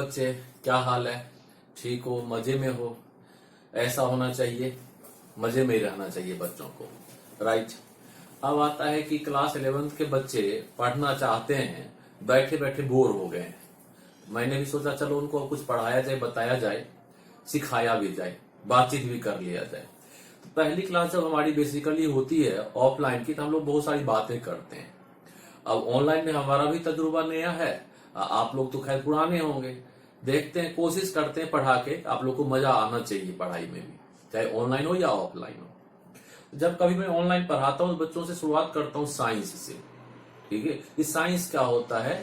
बच्चे, क्या हाल है? ठीक हो? मजे में हो? ऐसा होना चाहिए, मजे में ही रहना चाहिए बच्चों को, राइट। अब आता है कि क्लास 11th के बच्चे पढ़ना चाहते हैं, बैठे बैठे बोर हो गए हैं। मैंने भी सोचा चलो उनको कुछ पढ़ाया जाए, बताया जाए, सिखाया भी जाए, बातचीत भी कर लिया जाए। तो पहली क्लास जब हमारी बेसिकली होती है ऑफलाइन की, तो हम लोग बहुत सारी बातें करते हैं। अब ऑनलाइन में हमारा भी तजुर्बा नया है, आप लोग तो खैर पुराने होंगे। देखते हैं, कोशिश करते हैं पढ़ा के आप लोग को मजा आना चाहिए पढ़ाई में भी, चाहे ऑनलाइन हो या ऑफलाइन हो। जब कभी मैं ऑनलाइन पढ़ाता हूँ बच्चों से शुरुआत करता हूँ साइंस से, ठीक है। ये साइंस क्या होता है,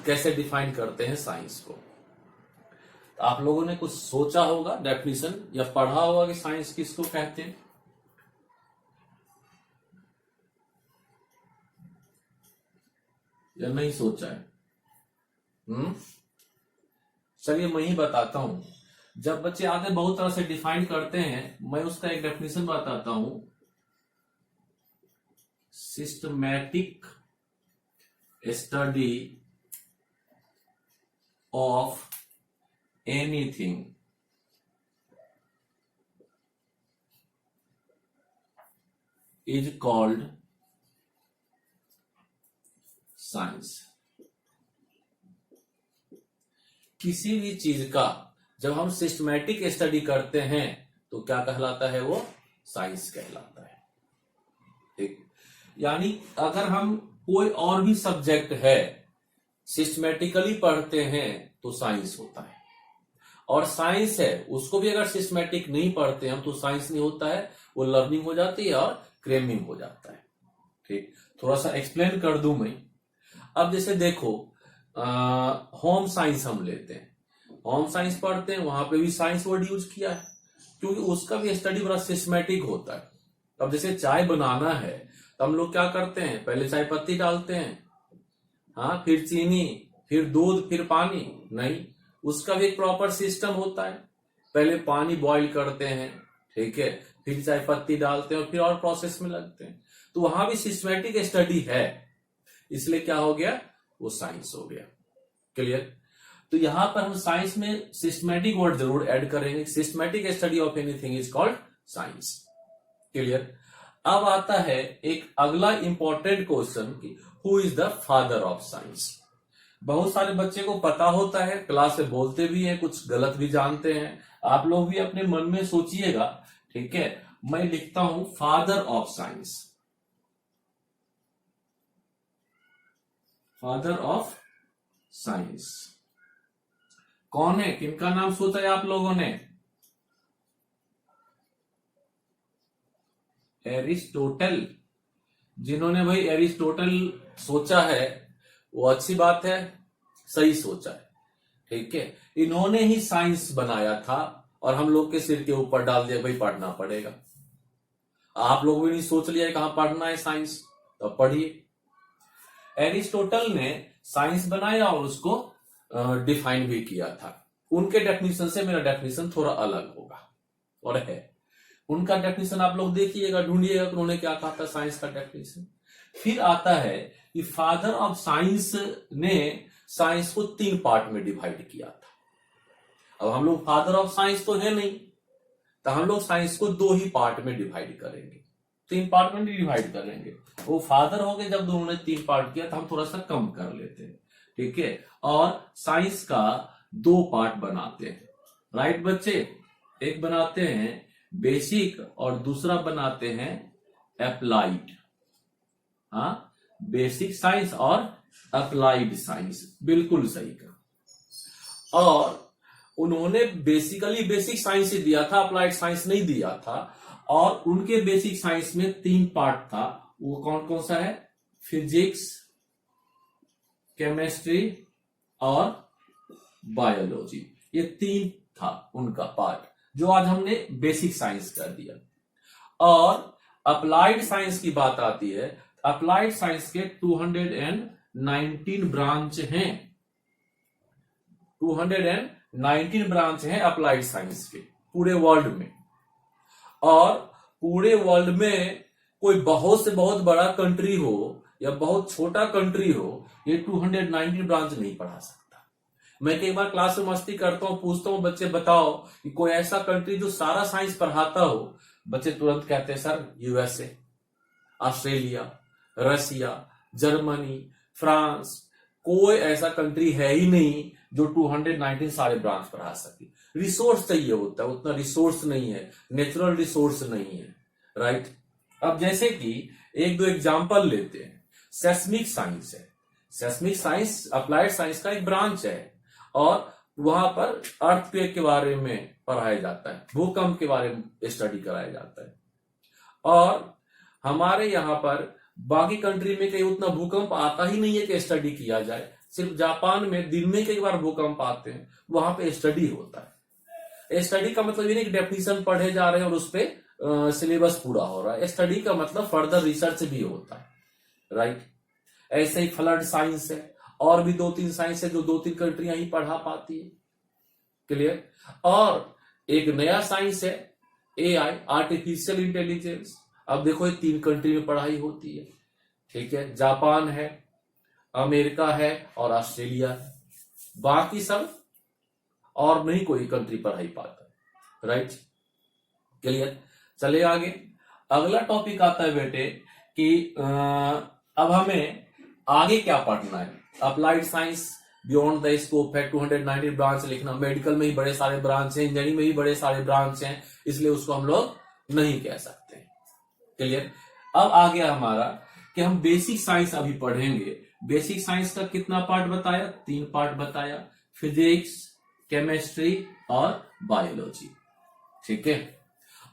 कैसे डिफाइन करते हैं साइंस को। तो आप लोगों ने कुछ सोचा होगा डेफिनेशन या पढ़ा होगा कि साइंस किसको कहते हैं, या नहीं सोचा है? चलिए मैं ही बताता हूं। जब बच्चे आते बहुत तरह से डिफाइन करते हैं, मैं उसका एक डेफिनेशन बताता हूं। Systematic study of anything is called science. किसी भी चीज का जब हम सिस्टमैटिक स्टडी करते हैं तो क्या कहलाता है? वो साइंस कहलाता है, ठीक। यानी अगर हम कोई और भी सब्जेक्ट है सिस्टमैटिकली पढ़ते हैं तो साइंस होता है, और साइंस है उसको भी अगर सिस्टमैटिक नहीं पढ़ते हम तो साइंस नहीं होता है, वो लर्निंग हो जाती है और क्रेमिंग हो जाता है, ठीक। थोड़ा सा एक्सप्लेन कर दूं मैं। अब जैसे देखो, होम साइंस हम लेते हैं, होम साइंस पढ़ते हैं, वहां पे भी साइंस वर्ड यूज किया है, क्योंकि उसका भी स्टडी बड़ा सिस्टमैटिक होता है। अब जैसे चाय बनाना है तो हम लोग क्या करते हैं, पहले चाय पत्ती डालते हैं, हाँ, फिर चीनी, फिर दूध, फिर पानी। नहीं, उसका भी एक प्रॉपर सिस्टम होता है। पहले पानी बॉईल करते हैं, ठीक है, फिर चाय पत्ती डालते हैं और फिर और प्रोसेस में लगते हैं। तो वहां भी सिस्टमैटिक स्टडी है, इसलिए क्या हो गया? वो साइंस हो गया। क्लियर? तो यहां पर हम साइंस में सिस्टमैटिक वर्ड जरूर ऐड करेंगे। Systematic study of anything is called science. Clear? अब आता है एक अगला इंपॉर्टेंट क्वेश्चन कि who is the father of science. बहुत सारे बच्चे को पता होता है, क्लास में बोलते भी हैं, कुछ गलत भी जानते हैं। आप लोग भी अपने मन में सोचिएगा, ठीक है। मैं लिखता हूं father of science. Father of science कौन है? किनका नाम सोचा है आप लोगों ने? एरिस्टोटल। जिन्होंने भाई एरिस्टोटल सोचा है वो अच्छी बात है, सही सोचा है, ठीक है। इन्होंने ही साइंस बनाया था और हम लोग के सिर के ऊपर डाल दिया भाई पढ़ना पड़ेगा। आप लोग भी नहीं सोच लिया कहां पढ़ना है साइंस, तो पढ़िए। एरिस्टोटल ने साइंस बनाया और उसको डिफाइन भी किया था। उनके डेफिनेशन से मेरा डेफिनेशन थोड़ा अलग होगा, और है उनका डेफिनेशन आप लोग देखिएगा, ढूंढिएगा कि उन्होंने क्या कहा था साइंस का डेफिनेशन। फिर आता है कि फादर ऑफ साइंस ने साइंस को 3 पार्ट में डिवाइड किया था। अब हम लोग फादर ऑफ साइंस तो है नहीं, तो हम लोग साइंस को 2 ही पार्ट में डिवाइड करेंगे, 3 पार्ट में डिवाइड करेंगे। वो फादर हो गए, जब दोनों ने 3 पार्ट किया तो हम थोड़ा सा कम कर लेते हैं, ठीक है। और साइंस का 2 पार्ट बनाते हैं, राइट बच्चे। एक बनाते हैं बेसिक और दूसरा बनाते हैं अप्लाइड। हाँ, बेसिक साइंस और अप्लाइड साइंस, बिल्कुल सही कहा। और उन्होंने बेसिकली बेसिक साइंस ही दिया था, अप्लाइड साइंस नहीं दिया था। और उनके बेसिक साइंस में 3 पार्ट था, वो कौन कौन सा है? फिजिक्स, केमिस्ट्री और बायोलॉजी। ये 3 था उनका पार्ट, जो आज हमने बेसिक साइंस कर दिया। और अप्लाइड साइंस की बात आती है, अप्लाइड साइंस के 219 ब्रांच हैं, 219 ब्रांच हैं अप्लाइड साइंस के पूरे वर्ल्ड में। और पूरे वर्ल्ड में कोई बहुत से बहुत बड़ा कंट्री हो या बहुत छोटा कंट्री हो, ये 219 ब्रांच नहीं पढ़ा सकता। मैं कई बार क्लास में मस्ती करता हूँ, पूछता हूँ बच्चे बताओ कि कोई ऐसा कंट्री जो सारा साइंस पढ़ाता हो, बच्चे तुरंत कहते हैं sir USA, Australia, Russia, Germany, France. कोई ऐसा कंट्री है ही नहीं जो 219 सारे ब्रांच पढ़ा सके। रिसोर्स चाहिए होता है, उतना रिसोर्स नहीं है, नेचुरल रिसोर्स नहीं है, राइट। अब जैसे कि एक दो एग्जांपल लेते हैं। सेस्मिक साइंस है, सेस्मिक साइंस अप्लाइड साइंस का एक ब्रांच है और वहां पर अर्थक्वेक के बारे में पढ़ाया जाता है, भूकंप के बारे में स्टडी कराया जाता है। और हमारे यहाँ पर बाकी कंट्री में कहीं उतना भूकंप आता ही नहीं है कि स्टडी किया जाए। सिर्फ जापान में दिन में कई बार भूकंप आते हैं, वहां पे स्टडी होता है। स्टडी का मतलब ये नहीं कि डेफिनेशन पढ़े जा रहे हैं और उस पर सिलेबस पूरा हो रहा है। स्टडी का मतलब फर्दर रिसर्च भी होता है, राइट। ऐसे ही फ्लड साइंस है, और भी 2-3 साइंस है जो 2-3 कंट्रियां ही पढ़ा पाती है, क्लियर। और एक नया साइंस है एआई, आर्टिफिशियल इंटेलिजेंस। अब देखो ये 3 कंट्री में पढ़ाई होती है, ठीक है। जापान है, अमेरिका है और ऑस्ट्रेलिया है, बाकी सब और नहीं कोई कंट्री पढ़ाई पाता, राइट, क्लियर। चले आगे। अगला टॉपिक आता है बेटे कि अब हमें आगे क्या पढ़ना है। Applied science beyond the scope है, 290 ब्रांच लिखना। मेडिकल में ही बड़े सारे ब्रांच हैं, इंजीनियरिंग में ही बड़े सारे ब्रांच हैं, इसलिए उसको हम लोग नहीं कह सकते, क्लियर। अब आ गया हमारा कि हम बेसिक साइंस अभी पढ़ेंगे। बेसिक साइंस का कितना पार्ट बताया? 3 पार्ट बताया, फिजिक्स, केमिस्ट्री और बायोलॉजी, ठीक है।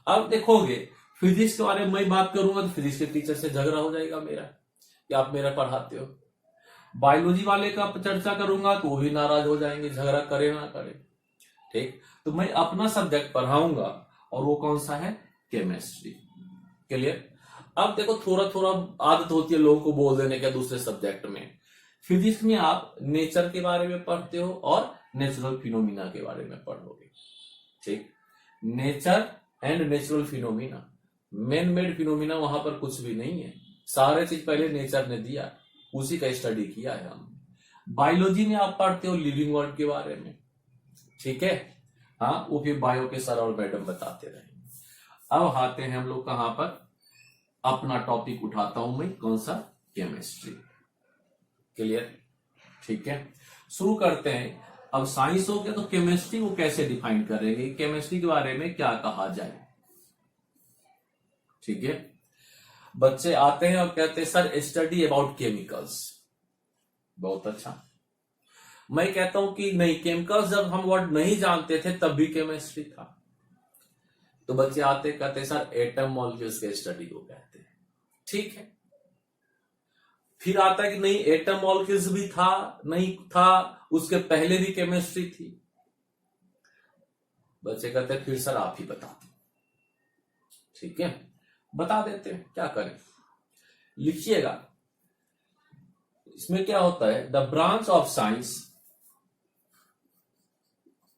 अब देखोगे फिजिक्स के बारे में मैं बात करूंगा तो फिजिक्स के टीचर से झगड़ा हो जाएगा मेरा कि आप मेरा पढ़ाते हो। बायोलॉजी वाले का चर्चा करूंगा तो वो भी नाराज हो जाएंगे, झगड़ा करे ना करे, ठीक। तो मैं अपना सब्जेक्ट पढ़ाऊंगा और वो कौन सा है? Chemistry, clear. अब देखो थोड़ा थोड़ा आदत होती है लोगों को बोल देने का दूसरे सब्जेक्ट में। फिजिक्स में आप नेचर के बारे में पढ़ते हो और नेचुरल फिनोमिना के बारे में पढ़ोगे, ठीक। Nature and natural phenomena, man made phenomena वहां पर कुछ भी नहीं है, सारे चीज पहले नेचर ने दिया, उसी का स्टडी किया है हमने। बायोलॉजी में आप पढ़ते हो लिविंग वर्ल्ड के बारे में, ठीक है। हाँ, वो फिर बायो के सर और मैडम बताते रहेंगे। अब आते हैं हम लोग कहां पर, अपना टॉपिक उठाता हूं मैं, कौन सा? केमिस्ट्री, क्लियर, ठीक है। शुरू करते हैं। अब साइंस हो गया तो केमिस्ट्री को कैसे डिफाइन करेंगे, केमिस्ट्री के बारे में क्या कहा जाए, ठीक है। बच्चे आते हैं और कहते हैं सर स्टडी अबाउट केमिकल्स। बहुत अच्छा। मैं कहता हूं कि नहीं, केमिकल्स जब हम वर्ड नहीं जानते थे तब भी केमिस्ट्री था। तो बच्चे आते कहते हैं सर एटम मॉलिक्यूल्स के स्टडी को कहते हैं, ठीक है। फिर आता है कि नहीं एटम मॉलिक्यूल्स भी था, नहीं था, उसके पहले भी केमिस्ट्री थी। बच्चे कहते हैं फिर सर आप ही बता दो, ठीक है। बता देते हैं, क्या करें, लिखिएगा। इसमें क्या होता है? The branch of science,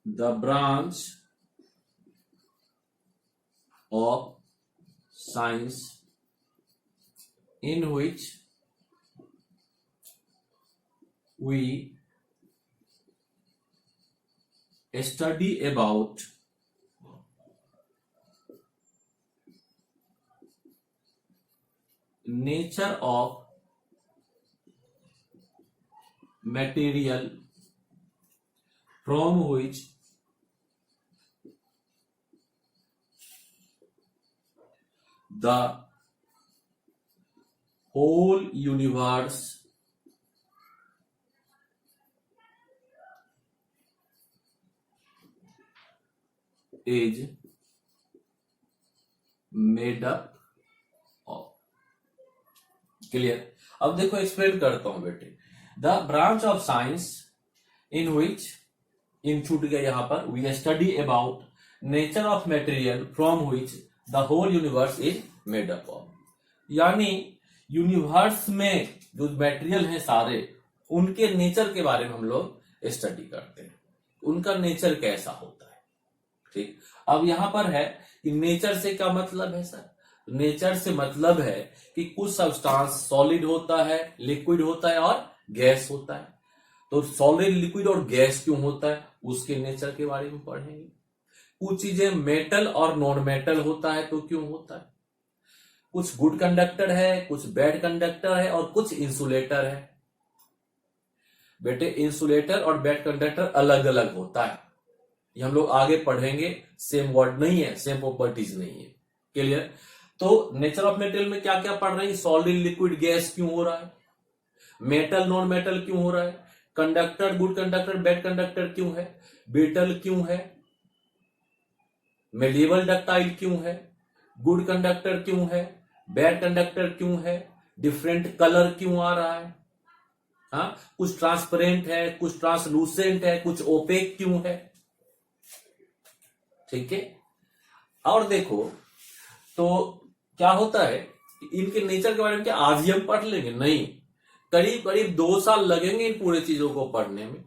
the branch of science in which we study about nature of material from which the whole universe is made up of, क्लियर। अब देखो एक्सप्लेन करता हूं बेटे। The branch of science in which, in छूट गया यहां पर, we study about nature of material from which the whole universe is made up of, यानी यूनिवर्स में जो मटेरियल है सारे, उनके नेचर के बारे में हम लोग स्टडी करते हैं, उनका नेचर कैसा होता है, ठीक। अब यहां पर है कि नेचर से क्या मतलब है सर? नेचर से मतलब है कि कुछ सब्सटेंस सॉलिड होता है, लिक्विड होता है और गैस होता है। तो सॉलिड, लिक्विड और गैस क्यों होता है उसके नेचर के बारे में पढ़ेंगे। कुछ चीजें मेटल और नॉन मेटल होता है तो क्यों होता है, कुछ गुड कंडक्टर है, कुछ बैड कंडक्टर है, और कुछ इंसुलेटर है। बेटे इंसुलेटर और बैड कंडक्टर अलग अलग होता है, ये हम लोग आगे पढ़ेंगे, सेम वर्ड नहीं है, सेम प्रॉपर्टीज नहीं है। क्लियर। तो नेचर ऑफ मेटेरियल में क्या क्या पढ़ रहे हैं, सॉलिड, लिक्विड, गैस क्यों हो रहा है, मेटल, नॉन मेटल क्यों हो रहा है, conductor, good conductor, bad conductor क्यों है, ब्रिटल क्यों है, मेलिएबल डक्टाइल क्यों है, गुड कंडक्टर क्यों है, बैड कंडक्टर क्यों है, डिफरेंट कलर क्यों आ रहा है, हाँ, कुछ ट्रांसपेरेंट है, कुछ ट्रांसलूसेंट है, कुछ ओपेक क्यों है। ठीक है। और देखो तो क्या होता है, इनके नेचर के बारे में क्या आज ही हम पढ़ लेंगे, नहीं, करीब करीब 2 साल लगेंगे इन पूरे चीजों को पढ़ने में।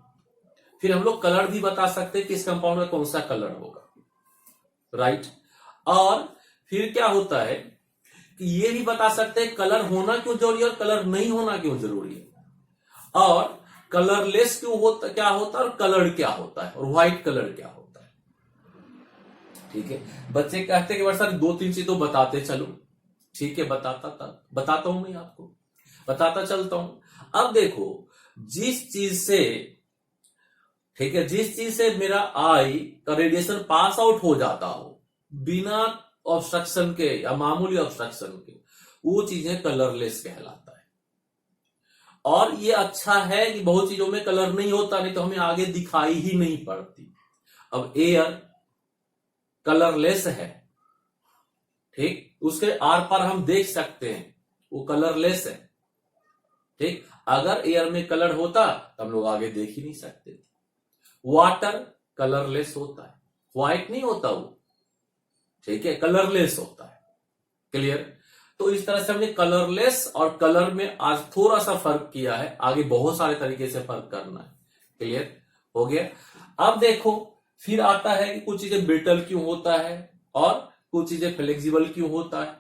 फिर हम लोग कलर भी बता सकते हैं कि इस कंपाउंड में कौन सा कलर होगा, राइट। और फिर क्या होता है कि ये भी बता सकते हैं कलर होना क्यों जरूरी है और कलर नहीं होना क्यों जरूरी है, और कलरलेस क्यों होता, क्या होता है, और कलर क्या होता है, और व्हाइट कलर क्या होता है। ठीक है। बच्चे कहते हैं कि सर 2-3 चीज तो बताते चलो, ठीक है, बताता हूं, मैं आपको बताता चलता हूं। अब देखो, जिस चीज से, ठीक है, जिस चीज से मेरा आई का रेडिएशन पास आउट हो जाता हो बिना ऑब्स्ट्रक्शन के या मामूली ऑब्स्ट्रक्शन के, वो चीजें कलरलेस कहलाता है। और ये अच्छा है कि बहुत चीजों में कलर नहीं होता, नहीं तो हमें आगे दिखाई ही नहीं पड़ती। अब एयर कलरलेस है, ठीक, उसके आर पार हम देख सकते हैं, वो कलरलेस है। ठीक, अगर एयर में कलर होता तो हम लोग आगे देख ही नहीं सकते थे। वाटर कलरलेस होता है, व्हाइट नहीं होता वो, ठीक है, कलरलेस होता है। क्लियर। तो इस तरह से हमने कलरलेस और कलर में आज थोड़ा सा फर्क किया है, आगे बहुत सारे तरीके से फर्क करना है। क्लियर हो गया। अब देखो फिर आता है कि कुछ चीजें ब्रिटल क्यों होता है और कुछ चीजें फ्लेक्सिबल क्यों होता है।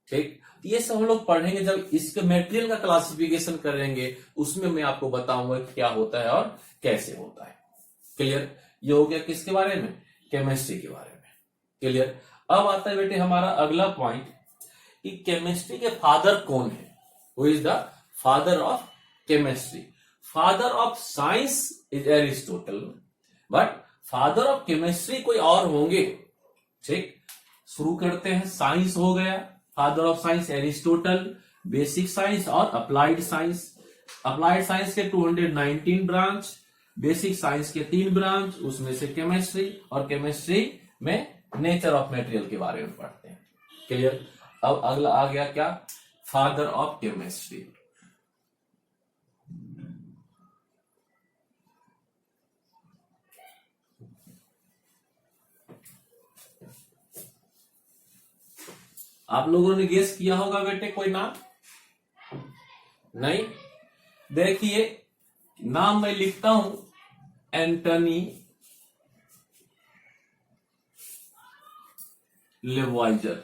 ठीक, ये सब हम लोग पढ़ेंगे जब इसके मटेरियल का क्लासिफिकेशन करेंगे, उसमें मैं आपको बताऊंगा क्या होता है और कैसे होता है। क्लियर। ये हो गया किसके बारे में, केमिस्ट्री के बारे में। क्लियर। अब आता है बेटे हमारा अगला पॉइंट कि केमिस्ट्री के फादर कौन है, who is the father of chemistry. Father of science is Aristotle, but father of chemistry कोई और होंगे। ठीक, शुरू करते हैं। साइंस हो गया, father of science Aristotle, basic science और अप्लाइड साइंस। अप्लाइड साइंस के 219 ब्रांच, बेसिक साइंस के 3 ब्रांच, उसमें से केमिस्ट्री, और केमिस्ट्री में नेचर ऑफ मटेरियल के बारे में पढ़ते हैं। क्लियर। अब अगला आ गया क्या, फादर ऑफ केमिस्ट्री। आप लोगों ने गेस किया होगा बेटे कोई नाम, नहीं। देखिए नाम मैं लिखता हूं, एंटनी लेवॉइजर।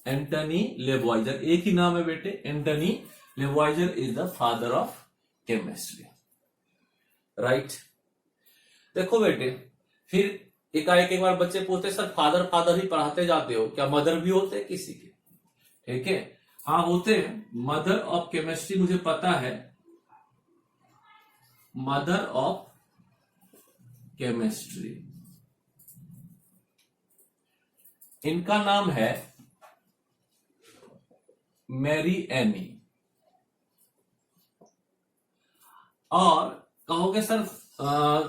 एंटनी लेवॉइजर, एक ही नाम है बेटे, Antoine Lavoisier is the father of chemistry, right. देखो बेटे, फिर एकाएक एक बार बच्चे पूछते सर फादर फादर ही पढ़ाते जाते हो, क्या मदर भी होते हैं किसी के? ठीक है, हाँ होते हैं। मदर ऑफ केमिस्ट्री मुझे पता है, मदर ऑफ केमिस्ट्री, इनका नाम है मैरी एनी। और कहोगे सर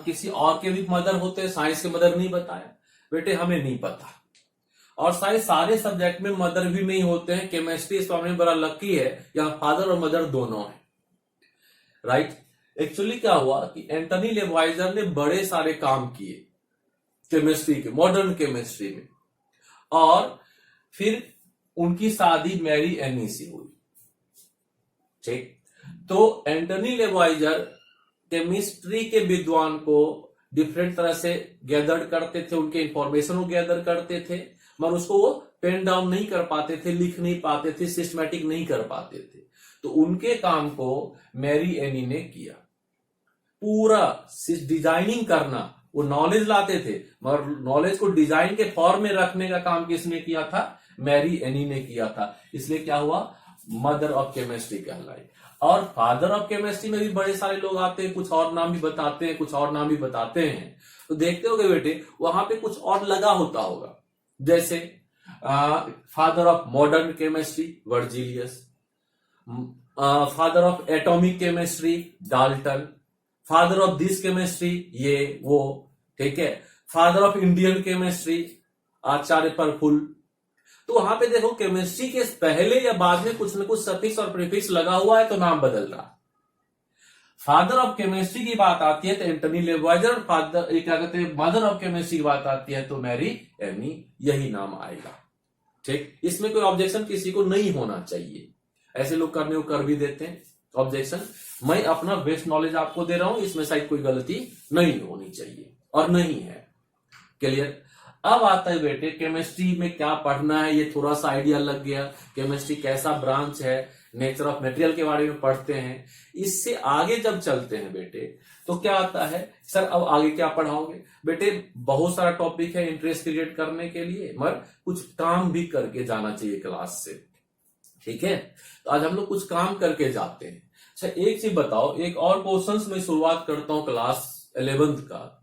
किसी और के भी मदर होते हैं, साइंस के मदर नहीं बताया। बेटे हमें नहीं पता, और शायद सारे सब्जेक्ट में मदर भी नहीं होते हैं। केमिस्ट्री इस मामले में बड़ा लकी है, यहाँ फादर और मदर दोनों है, राइट। एक्चुअली क्या हुआ कि एंटनी लेवॉइजर ने बड़े सारे काम किए केमिस्ट्री के, मॉडर्न केमिस्ट्री में, और फिर उनकी शादी मैरी एनी से हुई। ठीक, तो एंटनी लेवॉइजर केमिस्ट्री के विद्वान को डिफरेंट तरह से गैदर करते थे, उनके इंफॉर्मेशन को गैदर करते थे, मगर उसको वो पेन डाउन नहीं कर पाते थे, लिख नहीं पाते थे, सिस्टमैटिक नहीं कर पाते थे। तो उनके काम को मैरी एनी ने किया। पूरा डिजाइनिंग करना, वो नॉलेज लाते थे मगर नॉलेज को डिजाइन के फॉर्म में रखने का काम किसने किया था? मैरी एनी ने किया था। इसलिए क्या हुआ? मदर ऑफ केमिस्ट्री कहलाई। और फादर ऑफ केमिस्ट्री में भी बड़े सारे लोग आते हैं, कुछ और नाम भी बताते हैं, कुछ और नाम भी बताते हैं। तो देखते होगे बेटे, वहां पे कुछ और लगा होता होगा, जैसे father of modern chemistry Berzelius, father of atomic chemistry Dalton, father of this chemistry ये वो, ठीक है। Father of Indian chemistry Acharya Prafulla. तो वहां पे देखो केमिस्ट्री के पहले या बाद में कुछ न कुछ सफिक्स और प्रीफिक्स लगा हुआ है तो नाम बदल रहा। फादर ऑफ केमिस्ट्री की बात आती है तो एंटनी लेवॉइजर, फादर क्या कहते हैं मदर ऑफ केमिस्ट्री की बात आती है तो मैरी एनी, यही नाम आएगा। ठीक, इसमें कोई ऑब्जेक्शन किसी को नहीं होना चाहिए। ऐसे लोग करने को कर भी देते हैं ऑब्जेक्शन। मैं अपना बेस्ट नॉलेज आपको दे रहा हूं, इसमें शायद कोई गलती नहीं होनी चाहिए और नहीं है। क्लियर? अब आता है बेटे केमिस्ट्री में क्या पढ़ना है, ये थोड़ा सा आइडिया लग गया। केमिस्ट्री कैसा ब्रांच है, नेचर ऑफ मटेरियल के बारे में पढ़ते हैं। इससे आगे जब चलते हैं बेटे तो क्या आता है, सर अब आगे क्या पढ़ाओगे? बेटे बहुत सारा टॉपिक है इंटरेस्ट क्रिएट करने के लिए, मगर कुछ काम भी करके जाना चाहिए क्लास से। ठीक है, तो आज हम लोग कुछ काम करके जाते हैं। अच्छा एक चीज बताओ, एक और क्वेश्चंस में शुरुआत करता हूं क्लास 11th का।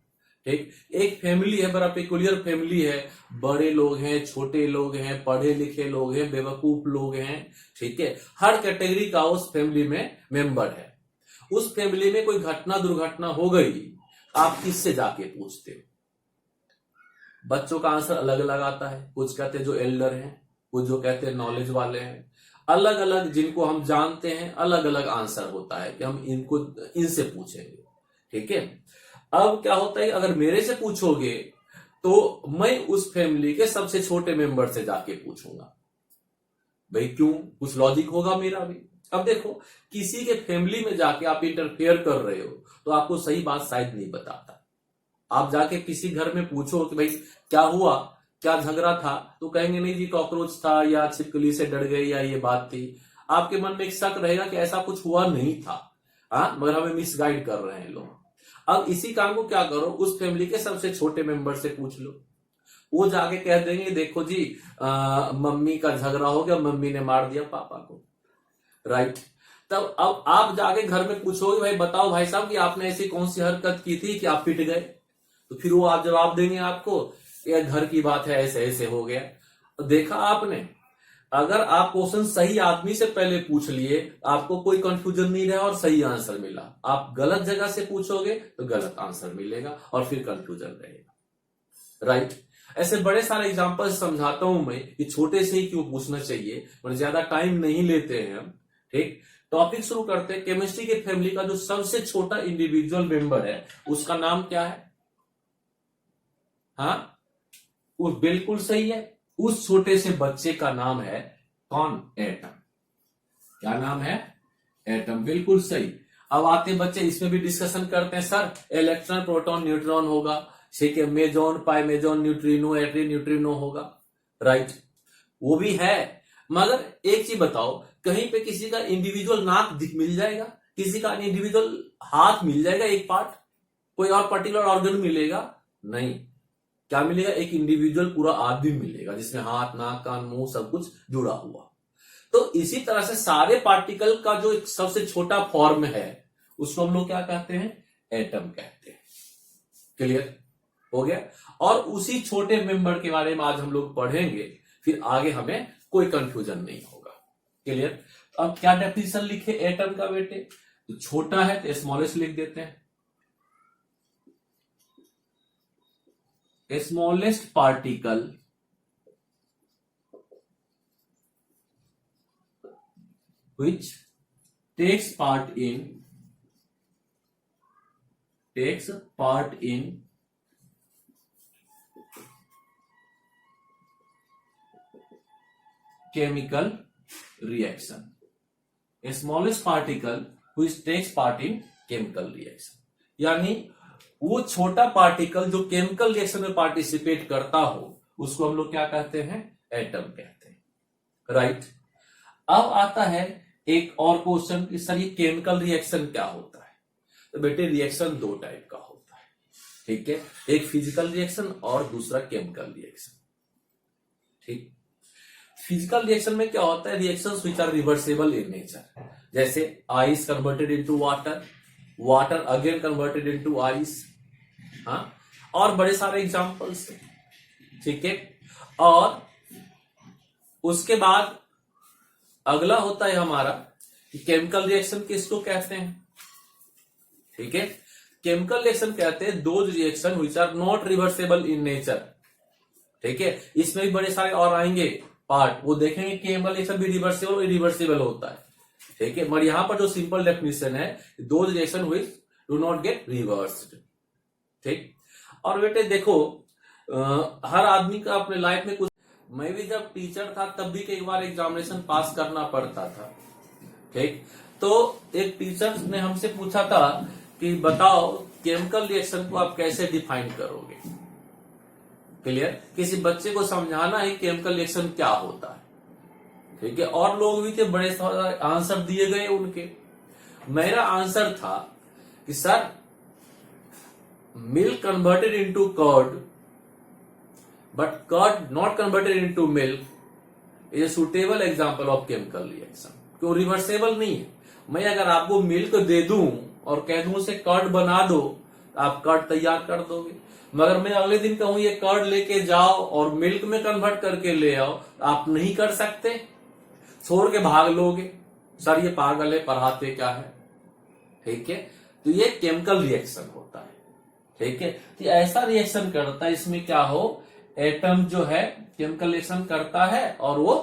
ठीक, एक फैमिली है, बड़ा पेकुलियर फैमिली है, बड़े लोग हैं, छोटे लोग हैं, पढ़े लिखे लोग हैं, बेवकूफ लोग हैं। ठीक है, हर कैटेगरी का उस फैमिली में मेंबर है। उस फैमिली में कोई घटना दुर्घटना हो गई, आप किससे जाके पूछते हो? बच्चों का आंसर अलग अलग आता है। कुछ कहते हैं जो एल्डर हैं, कुछ जो कहते हैं नॉलेज वाले हैं। अलग अलग जिनको हम जानते हैं अलग अलग आंसर होता है कि हम इनसे पूछेंगे। ठीक है, अब क्या होता है, अगर मेरे से पूछोगे तो मैं उस फैमिली के सबसे छोटे मेंबर से जाके पूछूंगा। भाई क्यों? कुछ लॉजिक होगा मेरा भी। अब देखो, किसी के फैमिली में जाके आप इंटरफेयर कर रहे हो तो आपको सही बात शायद नहीं बताता। आप जाके किसी घर में पूछो कि भाई क्या हुआ, क्या झगड़ा था, तो कहेंगे नहीं जी कॉकरोच था या छिपकली से डर गए या ये बात थी। आपके मन में एक शक रहेगा कि ऐसा कुछ हुआ नहीं था, मगर हमें मिसगाइड कर रहे हैं लोग। अब इसी काम को क्या करो, उस फैमिली के सबसे छोटे मेंबर से पूछ लो। वो जाके कह देंगे देखो जी मम्मी का झगड़ा हो गया, मम्मी ने मार दिया पापा को। राइट, तब अब आप जाके घर में पूछोगे भाई बताओ भाई साहब कि आपने ऐसी कौन सी हरकत की थी कि आप पिट गए? तो फिर वो आप जवाब देंगे आपको, ये घर की बात है, ऐसे ऐसे हो गया। तो देखा आपने, अगर आप क्वेश्चन सही आदमी से पहले पूछ लिए, आपको कोई कंफ्यूजन नहीं रहा और सही आंसर मिला। आप गलत जगह से पूछोगे तो गलत आंसर मिलेगा और फिर कंफ्यूजन रहेगा। राइट, ऐसे बड़े सारे एग्जांपल समझाता हूं मैं कि छोटे से ही क्यों पूछना चाहिए, और ज्यादा टाइम नहीं लेते हैं हम। ठीक, टॉपिक शुरू करते हैं। केमिस्ट्री के फैमिली का जो सबसे छोटा इंडिविजुअल मेंबर है उसका नाम क्या है? हाँ, वो बिल्कुल सही है, उस छोटे से बच्चे का नाम है कौन? एटम। क्या नाम है? एटम, बिल्कुल सही। अब आते बच्चे इसमें भी डिस्कशन करते हैं, सर इलेक्ट्रॉन प्रोटॉन न्यूट्रॉन होगा, ठीक है, मेजॉन पाइमेजॉन न्यूट्रिनो एट्री न्यूट्रिनो होगा। राइट, वो भी है, मगर एक चीज बताओ, कहीं पे किसी का इंडिविजुअल नाक मिल जाएगा, किसी का इंडिविजुअल हाथ मिल जाएगा एक पार्ट, कोई और पर्टिकुलर ऑर्गन मिलेगा? नहीं। क्या मिलेगा? एक इंडिविजुअल पूरा आदमी मिलेगा जिसमें हाथ नाक कान मुंह सब कुछ जुड़ा हुआ। तो इसी तरह से सारे पार्टिकल का जो एक सबसे छोटा फॉर्म है उसको हम लोग क्या कहते हैं? एटम कहते हैं। क्लियर हो गया? और उसी छोटे मेंबर के बारे में आज हम लोग पढ़ेंगे, फिर आगे हमें कोई कंफ्यूजन नहीं होगा। क्लियर? अब क्या डेफिनेशन लिखे एटम का बेटे? तो छोटा है तो स्मॉलेस्ट लिख देते हैं। smallest particle which takes part in chemical reaction. smallest particle which takes part in chemical reaction, यानी वो छोटा पार्टिकल जो केमिकल रिएक्शन में पार्टिसिपेट करता हो उसको हम लोग क्या कहते हैं, एटम कहते हैं, राइट। अब आता है एक और क्वेश्चन कि सर ये केमिकल रिएक्शन क्या होता है। तो बेटे रिएक्शन दो टाइप का होता है, ठीक है, एक फिजिकल रिएक्शन और दूसरा केमिकल रिएक्शन, ठीक। फिजिकल रिएक्शन में क्या होता है, reactions which are reversible in nature, जैसे ice converted into water, water again converted into ice, हाँ, और बड़े सारे एग्जांपल्स हैं, ठीक है। और उसके बाद अगला होता है हमारा कि केमिकल रिएक्शन किसको कहते हैं, ठीक है। केमिकल रिएक्शन कहते हैं those reaction which are not reversible in nature, ठीक है। इसमें भी बड़े सारे और आएंगे पार्ट, वो देखेंगे केमिकल रिएक्शन भी रिवर्सिबल और इरिवर्सिबल होता है, ठीक है। मगर यहां पर जो सिंपल डेफिनेशन है, those reaction which do not gate reversed, ठीक। और बेटे देखो हर आदमी का अपने लाइफ में कुछ, मैं भी जब टीचर था तब भी कई बार एग्जामिनेशन पास करना पड़ता था, ठीक। तो एक टीचर ने हमसे पूछा था कि बताओ केमिकल रिएक्शन को आप कैसे डिफाइन करोगे, क्लियर। किसी बच्चे को समझाना है केमिकल रिएक्शन क्या होता है, ठीक है। और लोग भी थे, बड़े सारे आंसर दिए गए उनके। मेरा आंसर था कि sir milk converted into curd but curd not converted into milk is a suitable example of chemical reaction, क्यों रिवर्सेबल नहीं है। मैं अगर आपको मिल्क दे दूं और कह दूं उसे कर्ड बना दो, आप कर्ड तैयार कर दोगे, मगर मैं अगले दिन कहूं ये कर्ड लेके जाओ और मिल्क में कन्वर्ट करके ले आओ, आप नहीं कर सकते, छोड़ के भाग लोगे, सर ये पागल है, पढ़ाते क्या है, ठीक है। तो ये केमिकल रिएक्शन होता है, ठीक है। तो ऐसा रिएक्शन करता है, इसमें क्या हो, एटम जो है केमिकल रिएक्शन करता है और वो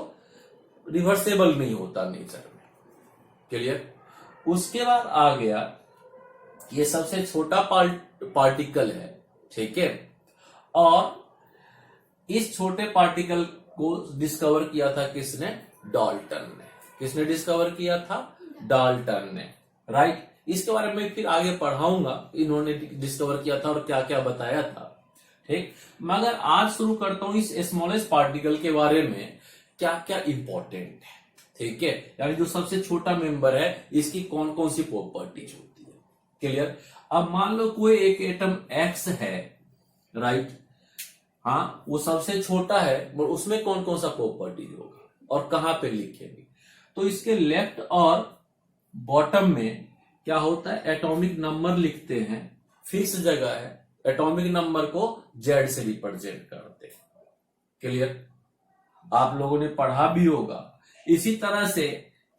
रिवर्सेबल नहीं होता नेचर में, क्लियर। उसके बाद आ गया ये सबसे छोटा पार्टिकल है, ठीक है। और इस छोटे पार्टिकल को डिस्कवर किया था किसने, डाल्टन ने। किसने डिस्कवर किया था, डाल्टन ने, राइट। इसके बारे में फिर आगे पढ़ाऊंगा इन्होंने डिस्कवर किया था और क्या क्या बताया था, ठीक। मगर आज शुरू करता हूं इस स्मॉलेस्ट पार्टिकल के बारे में, क्या क्या इंपॉर्टेंट है, ठीक है। यानी जो सबसे छोटा मेंबर है इसकी कौन कौन सी प्रॉपर्टीज होती है, क्लियर। अब मान लो कोई एक एटम एक्स है, राइट, हाँ, वो सबसे छोटा है, उसमें कौन कौन सा प्रॉपर्टीज होगा और कहां पे लिखेंगे। तो इसके लेफ्ट और बॉटम में क्या होता है, एटॉमिक नंबर लिखते हैं, फिक्स जगह है, एटॉमिक नंबर को जेड से रिप्रेजेंट करते हैं, क्लियर। आप लोगों ने पढ़ा भी होगा। इसी तरह से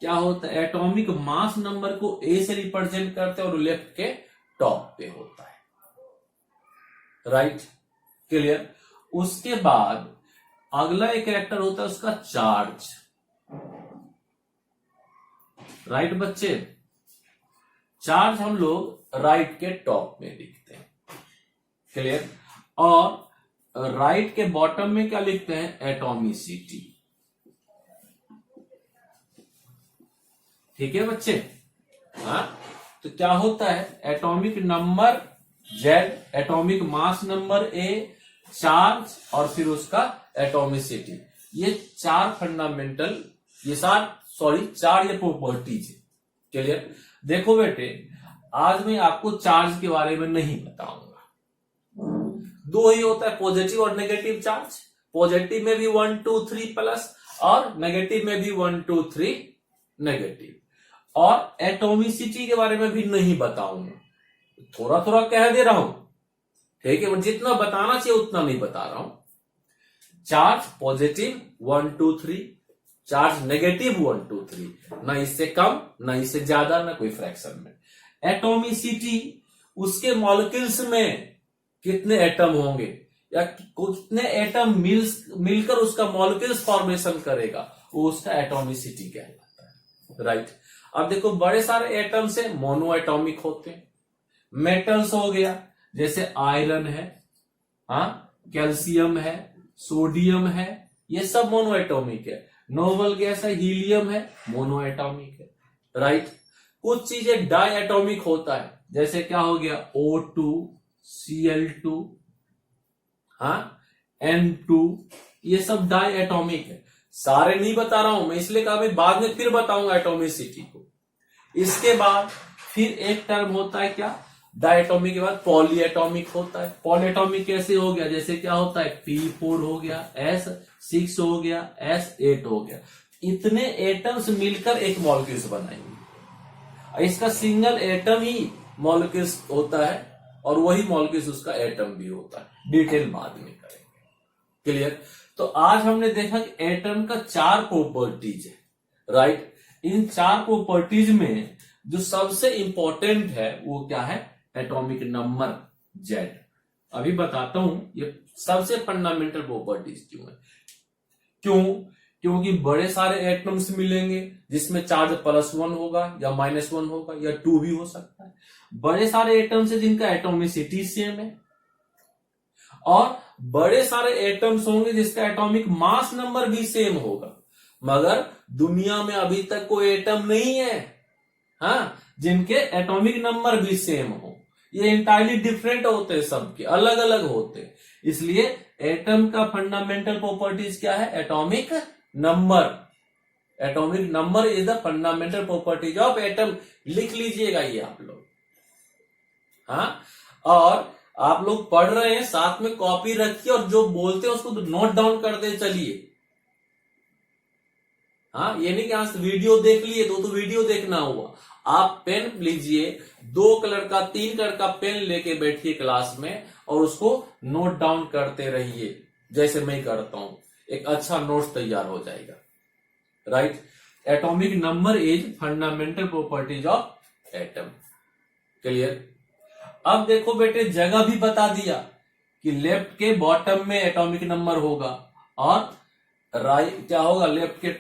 क्या होता है, एटॉमिक मास नंबर को ए से रिप्रेजेंट करते हैं और लेफ्ट के टॉप पे होता है, राइट, क्लियर। उसके बाद अगला एक कैरेक्टर होता है उसका चार्ज, राइट बच्चे। चार्ज हम लोग राइट के टॉप में लिखते हैं, क्लियर। और राइट के बॉटम में क्या लिखते हैं, एटॉमिसिटी, ठीक है बच्चे। हाँ, तो क्या होता है, atomic number Z, atomic mass number A, charge और फिर उसका एटॉमिसिटी, ये चार फंडामेंटल, ये चार ये प्रॉपर्टीज है, क्लियर। देखो बेटे आज मैं आपको चार्ज के बारे में नहीं बताऊंगा, दो ही होता है, पॉजिटिव और नेगेटिव चार्ज। पॉजिटिव में भी 1 2 3 प्लस और नेगेटिव में भी 1 2 3 नेगेटिव। और एटॉमिसिटी के बारे में भी नहीं बताऊंगा, थोड़ा थोड़ा कह दे रहा हूं, ठीक है, जितना बताना चाहिए उतना नहीं बता रहा हूं। चार्ज पॉजिटिव 1 2 3, चार्ज नेगेटिव 1 2 3, ना इससे कम ना इससे ज्यादा ना कोई फ्रैक्शन में। एटॉमिसिटी उसके मॉलिक्यूल्स में कितने एटम होंगे या कितने एटम मिलकर उसका मॉलिक्यूल्स फॉर्मेशन करेगा, वो उसका एटॉमिसिटी कहलाता है, राइट। अब देखो बड़े सारे एटम से मोनो एटॉमिक होते हैं। मेटल्स हो गया जैसे आयरन है, हाँ, कैल्शियम है, सोडियम है, ये सब मोनो एटॉमिक है। नोबल गैस है, हीलियम है, मोनो एटॉमिक है, राइट। कुछ चीजें डाई एटॉमिक होता है, जैसे क्या हो गया O2, Cl2, हाँ, N2, ये सब डाई एटॉमिक है। सारे नहीं बता रहा हूं मैं, इसलिए कहा भाई बाद में फिर बताऊंगा एटॉमिसिटी को। इसके बाद फिर एक टर्म होता है क्या, डायटोमिक के बाद पॉली एटॉमिक होता है। पॉली एटॉमिक कैसे हो गया, जैसे क्या होता है P4 हो गया, S6 हो गया, S8 हो गया। इतने एटम्स मिलकर एक मॉलिक्यूल्स बनाएंगे। इसका सिंगल एटम ही मॉलिक्यूल्स होता है और वही मॉलिक्यूल्स उसका एटम भी होता है। डिटेल बाद में करेंगे, क्लियर। तो आज हमने देखा कि एटम का 4 प्रॉपर्टीज है, राइट। इन 4 प्रॉपर्टीज में जो सबसे इंपॉर्टेंट है वो क्या है, एटॉमिक नंबर Z। अभी बताता हूं ये सबसे फंडामेंटल प्रॉपर्टीज क्यों है। क्योंकि बड़े सारे एटम्स मिलेंगे जिसमें चार्ज +1 होगा या -1 होगा या 2 भी हो सकता है। बड़े सारे एटम्स है जिनका एटॉमिसिटी सेम है, और बड़े सारे एटम्स होंगे जिसका एटॉमिक मास नंबर भी सेम होगा। मगर दुनिया में अभी तक कोई एटम नहीं है, हाँ, जिनके एटॉमिक नंबर भी सेम हो। ये इंटायरली डिफरेंट होते हैं, सबके अलग अलग होते हैं। इसलिए एटम का फंडामेंटल प्रॉपर्टीज क्या है, atomic number. Atomic number is the fundamental properties of atom. लिख लीजिएगा ये आप लोग, हाँ। और आप लोग पढ़ रहे हैं, साथ में कॉपी रखिए और जो बोलते हैं उसको नोट डाउन करते चलिए, हाँ। ये नहीं कि आज वीडियो देख लिए तो वीडियो देखना हुआ। आप पेन लीजिए, 2 कलर का 3 कलर का पेन लेके बैठिए क्लास में और उसको नोट डाउन करते रहिए, जैसे मैं करता हूं। एक अच्छा नोट्स तैयार हो जाएगा, right. Atomic number is fundamental properties of atom, clear. अब देखो बेटे, जगह भी बता दिया कि लेफ्ट के बॉटम में एटॉमिक नंबर होगा और राइट क्या होगा, लेफ्ट के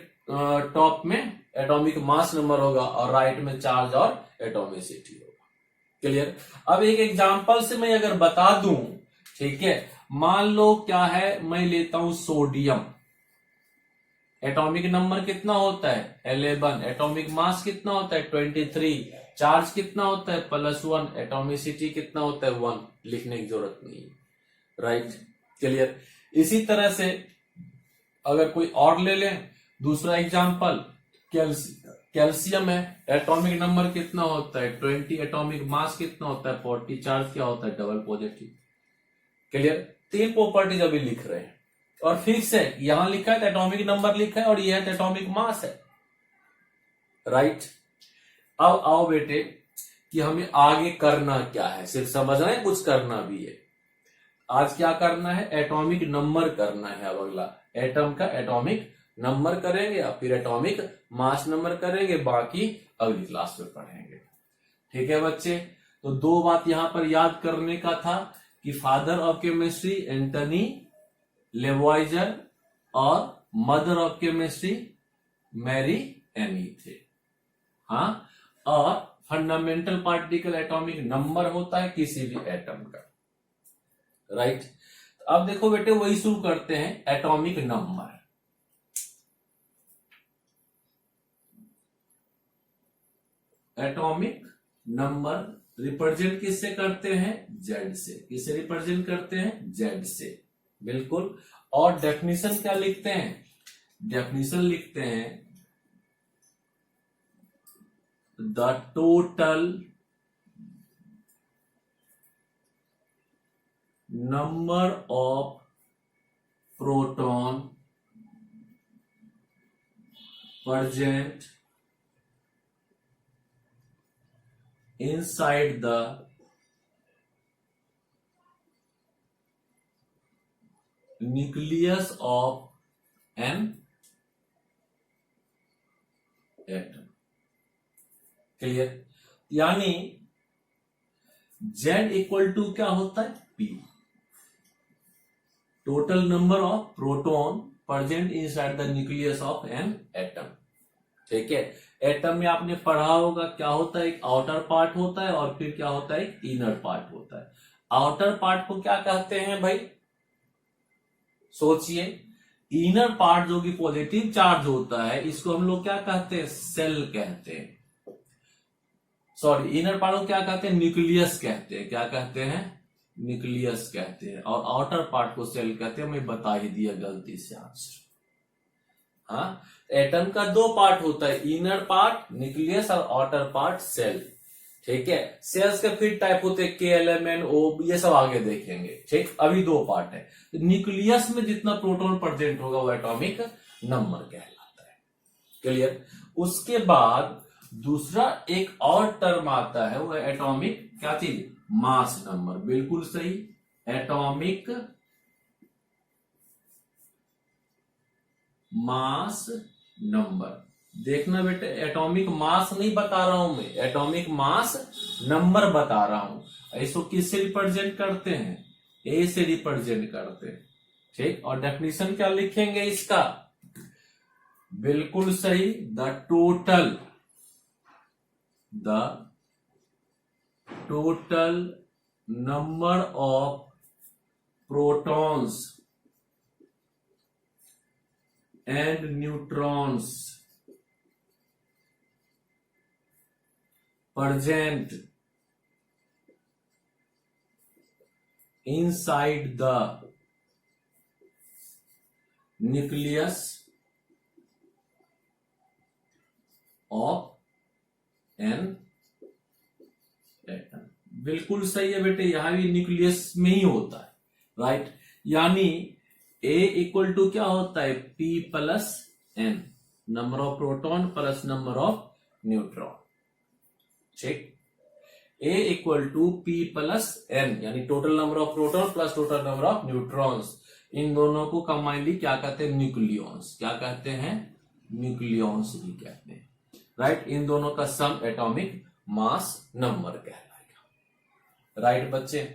टॉप में एटॉमिक मास नंबर होगा और राइट में चार्ज और एटॉमिसिटी होगा, क्लियर। अब एक एग्जांपल से मैं अगर बता दूं, ठीक है। मान लो क्या है, मैं लेता हूं सोडियम। एटॉमिक नंबर कितना होता है 11, एटॉमिक मास कितना होता है 23, चार्ज कितना होता है +1, एटॉमिसिटी कितना होता है 1। लिखने की जरूरत नहीं है, राइट, क्लियर। इसी तरह से अगर कोई और ले लें, दूसरा एग्जांपल, कैल्शियम है। एटॉमिक नंबर कितना होता है 20, एटॉमिक मास कितना होता है 40, चार्ज क्या होता है डबल पॉजिटिव, क्लियर। 3 प्रॉपर्टीज अभी लिख रहे हैं और फिक्स है, यहां लिखा है एटॉमिक नंबर लिखा है और यह है एटॉमिक मास है, राइट। अब आओ बेटे कि हमें आगे करना क्या है, सिर्फ समझना है, कुछ करना भी है। आज क्या करना है, एटॉमिक नंबर करना है। अब अगला एटम का एटॉमिक नंबर करेंगे और फिर एटॉमिक मास नंबर करेंगे, बाकी अगली क्लास में पढ़ेंगे, ठीक है बच्चे। तो 2 बात यहां पर याद करने का था कि father of chemistry Antoine Lavoisier और mother of chemistry Marie Anne थे, हाँ। और फंडामेंटल पार्टिकल एटॉमिक नंबर होता है किसी भी एटम का, राइट। अब देखो बेटे, वही शुरू करते हैं, atomic number. Atomic number represent किससे करते हैं, Z से। किससे रिप्रेजेंट करते हैं, Z से, बिल्कुल। और डेफिनेशन क्या लिखते हैं, डेफिनेशन लिखते हैं the total number of proton present inside the nucleus of an atom, clear. यानी Z इक्वल टू क्या होता है, P, total number of proton present inside the nucleus of an atom, ठीक है। एटम में आपने पढ़ा होगा क्या होता है, एक आउटर पार्ट होता है और फिर क्या होता है, एक इनर पार्ट होता है। आउटर पार्ट को क्या कहते हैं भाई, सोचिए। इनर पार्ट जो कि पॉजिटिव चार्ज होता है, इसको हम लोग क्या कहते हैं, सेल कहते हैं। सॉरी, इनर पार्ट को क्या कहते हैं, न्यूक्लियस कहते हैं। क्या कहते हैं, न्यूक्लियस कहते हैं और आउटर पार्ट को सेल कहते हैं। मैं बता ही दिया गलती से आंसर। हाँ, एटम का दो पार्ट होता है, इनर पार्ट न्यूक्लियस और आउटर पार्ट सेल। ठीक है, सेल्स के फिर टाइप होते हैं KLMNO, ये सब आगे देखेंगे। ठीक, अभी दो पार्ट है। तो न्यूक्लियस में जितना प्रोटॉन प्रेजेंट होगा वो एटॉमिक नंबर कहलाता है। क्लियर। उसके बाद दूसरा एक और टर्म आता है, वो एटॉमिक क्या चीज, मास नंबर। बिल्कुल सही, एटॉमिक मास नंबर। देखना बेटे, एटॉमिक मास नहीं बता रहा हूं मैं, एटॉमिक मास नंबर बता रहा हूं। इसको किससे रिप्रेजेंट करते हैं, ए से रिप्रेजेंट करते हैं। ठीक, और डेफिनेशन क्या लिखेंगे इसका, बिल्कुल सही, the total number of protons and neutrons present inside the nucleus of an atom। बिल्कुल सही है बेटे, यहां भी न्यूक्लियस में ही होता है, राइट। यानी A इक्वल टू क्या होता है, P plus N, number of proton plus number of neutron. ठीक, A equal to P plus N, यानी total number of proton plus total number of neutrons. इन दोनों को कंबाइनली क्या कहते हैं, न्यूक्लियॉन्स। क्या कहते हैं, न्यूक्लियॉन्स भी कहते हैं, राइट। इन दोनों का सम एटॉमिक मास नंबर कहलाएगा, राइट बच्चे।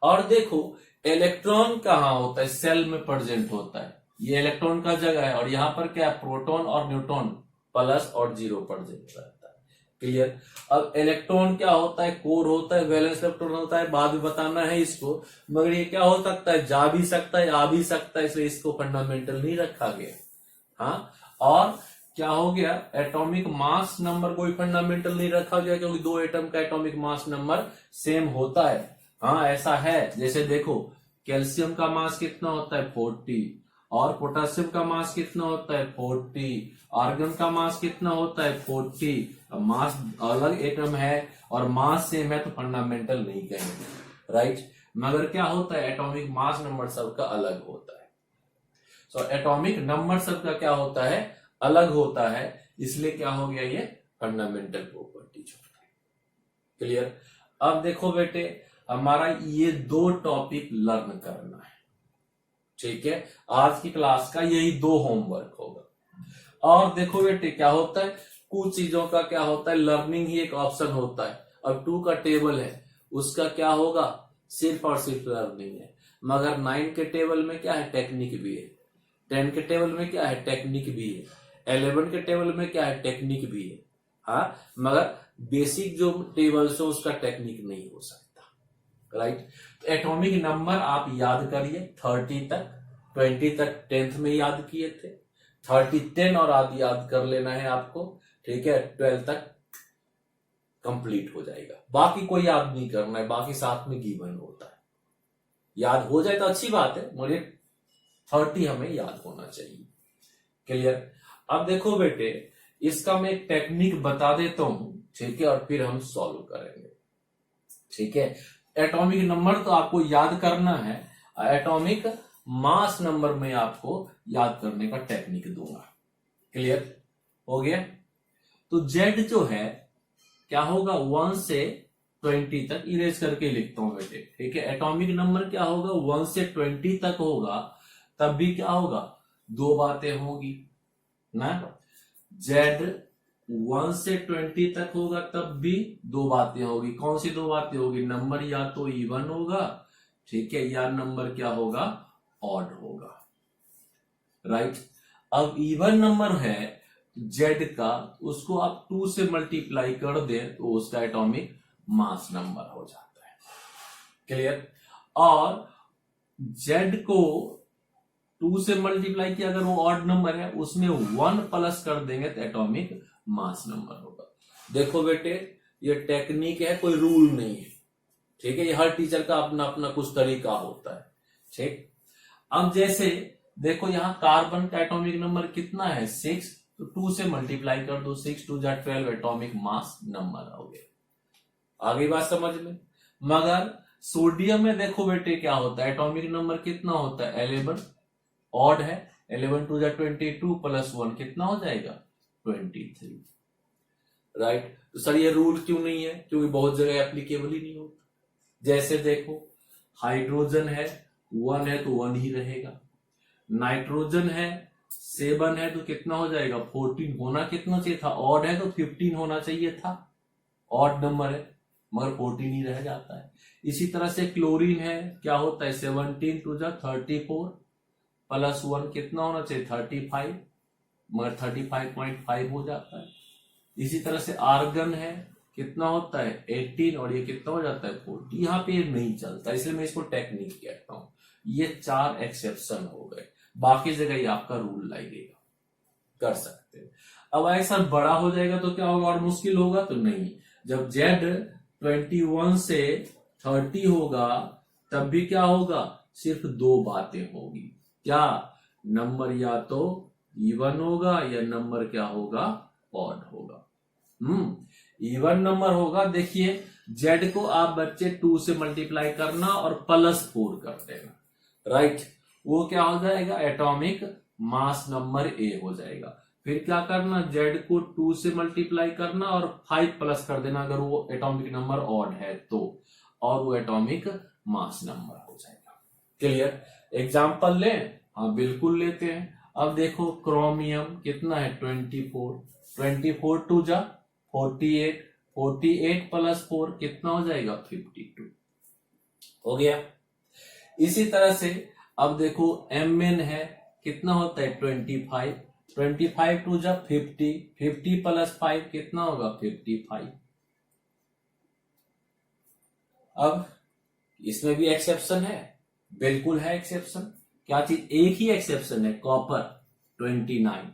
और देखो इलेक्ट्रॉन कहां होता है, सेल में प्रेजेंट होता है। ये इलेक्ट्रॉन का जगह है और यहां पर क्या है, प्रोटॉन और न्यूट्रॉन प्लस और जीरो प्रेजेंट रहता है। क्लियर। अब इलेक्ट्रॉन क्या होता है, कोर होता है, वैलेंस इलेक्ट्रॉन होता है, बाद में बताना है इसको। मगर ये क्या हो सकता है, जा भी सकता है, आ भी सकता है, इसलिए इसको फंडामेंटल नहीं रखा गया। हाँ, और क्या हो गया, एटॉमिक मास नंबर कोई फंडामेंटल नहीं रखा गया, क्योंकि दो एटम का एटॉमिक मास नंबर सेम होता है। हाँ, ऐसा है। जैसे देखो, कैल्शियम का मास कितना होता है, 40, और पोटेशियम का मास कितना होता है, 40, आर्गन का मास कितना होता है, 40। मास अलग एटम है और मास सेम है तो फंडामेंटल नहीं कहेंगे, राइट। मगर क्या होता है, एटॉमिक मास नंबर सबका अलग होता है। सो एटॉमिक नंबर सबका क्या होता है, अलग होता है, इसलिए क्या हो गया, ये फंडामेंटल प्रॉपर्टीज होता है। क्लियर। अब देखो बेटे, हमारा ये दो टॉपिक लर्न करना है, ठीक है। आज की क्लास का यही दो होमवर्क होगा। और देखो बेटे क्या होता है, कुछ चीजों का क्या होता है, लर्निंग ही एक ऑप्शन होता है। अब 2 का टेबल है, उसका क्या होगा, सिर्फ और सिर्फ लर्निंग है। मगर 9 के टेबल में क्या है, टेक्निक भी है। 10 के टेबल में क्या है, टेक्निक भी है। 11 के टेबल में क्या है, टेक्निक भी है। हाँ, मगर बेसिक जो टेबल्स है उसका टेक्निक नहीं हो सकता, राइट। तो एटॉमिक नंबर आप याद करिए 30 तक, 20 तक 10th में याद किए थे, 30 10 और आदि याद कर लेना है आपको, ठीक है। 12 तक कंप्लीट हो जाएगा, बाकी कोई याद नहीं करना है, बाकी साथ में गिवन होता है। याद हो जाए तो अच्छी बात है, मगर 30 हमें याद होना चाहिए। क्लियर। अब देखो बेटे, इसका मैं एक टेक्निक बता देता हूं, ठीक है, और फिर हम सॉल्व करेंगे, ठीक है। एटॉमिक नंबर तो आपको याद करना है, एटॉमिक मास नंबर में आपको याद करने का टेक्निक दूंगा। क्लियर हो गया। तो जेड जो है क्या होगा, 1 से 20 तक, इरेज करके लिखता हूं बेटे, ठीक है। एटॉमिक नंबर क्या होगा, 1 से 20 तक होगा, तब भी क्या होगा, दो बातें होगी ना। जेड 1 से 20 तक होगा तब भी दो बातें होगी। कौन सी दो बातें होगी, नंबर या तो इवन होगा, ठीक है, या नंबर क्या होगा, ऑड होगा, राइट। अब इवन नंबर है जेड का, उसको आप 2 से मल्टीप्लाई कर दे तो उसका एटॉमिक मास नंबर हो जाता है। क्लियर। और जेड को 2 से मल्टीप्लाई किया, अगर वो ऑड नंबर है उसमें 1 प्लस कर देंगे तो एटॉमिक मास नंबर होगा। देखो बेटे, ये टेक्निक है, कोई रूल नहीं है, ठीक है, ये हर टीचर का अपना अपना कुछ तरीका होता है। ठीक, अब जैसे देखो यहाँ कार्बन का एटॉमिक नंबर कितना है 6, तो 2 से मल्टीप्लाई कर दो, 6 2 जा 12 एटॉमिक मास नंबर हो गया। आगे बात समझ में। मगर सोडियम में देखो बेटे क्या होता है, एटॉमिक नंबर कितना होता है 11, ऑड है, 11 2 जा 22 प्लस 1 कितना हो जाएगा 23। राइट, तो सर ये रूल क्यों नहीं है, क्योंकि बहुत जगह एप्लीकेबल ही नहीं होता। जैसे देखो हाइड्रोजन है 1 है तो 1 ही रहेगा, नाइट्रोजन है 7 है तो कितना हो जाएगा 14, होना कितना चाहिए था, ऑड है तो 15 होना चाहिए था, ऑड नंबर है मगर 14 ही रह जाता है। इसी तरह से क्लोरीन है, क्या होता है 17 2 जा 34 प्लस 1 कितना होना चाहिए 35, मगर 35.5 हो जाता है। इसी तरह से आर्गन है, कितना होता है 18 और ये कितना हो जाता है 40। यहाँ पे ये नहीं चलता, इसलिए मैं इसको टेक्निक कहता हूं। ये 4 एक्सेप्शन हो गए, बाकी जगह ये आपका रूल लगेगा, कर सकते हैं। अब ऐसा बड़ा हो जाएगा तो क्या होगा, और मुश्किल होगा तो नहीं। जब Z 21 से 30 होगा तब भी क्या होगा, सिर्फ 2 बातें होगी, क्या नंबर या तो इवन होगा या नंबर क्या होगा ऑड होगा। इवन नंबर होगा, देखिए Z को आप बच्चे 2 से मल्टीप्लाई करना और +4 कर देना, राइट, वो क्या हो जाएगा एटॉमिक मास नंबर A हो जाएगा। फिर क्या करना, Z को 2 से मल्टीप्लाई करना और 5 प्लस कर देना अगर वो एटॉमिक नंबर ऑड है तो, और वो एटॉमिक मास नंबर हो जाएगा। क्लियर, एग्जाम्पल लें, हाँ बिल्कुल लेते हैं। अब देखो क्रोमियम कितना है 24, 24 2 जा 48, 48 प्लस 4 कितना हो जाएगा 52 हो गया। इसी तरह से अब देखो Mn है, कितना होता है 25, 25 2 जा 50, 50 प्लस 5 कितना होगा 55। अब इसमें भी एक्सेप्शन है, बिल्कुल है एक्सेप्शन। क्या चीज, एक ही एक्सेप्शन है, कॉपर 29,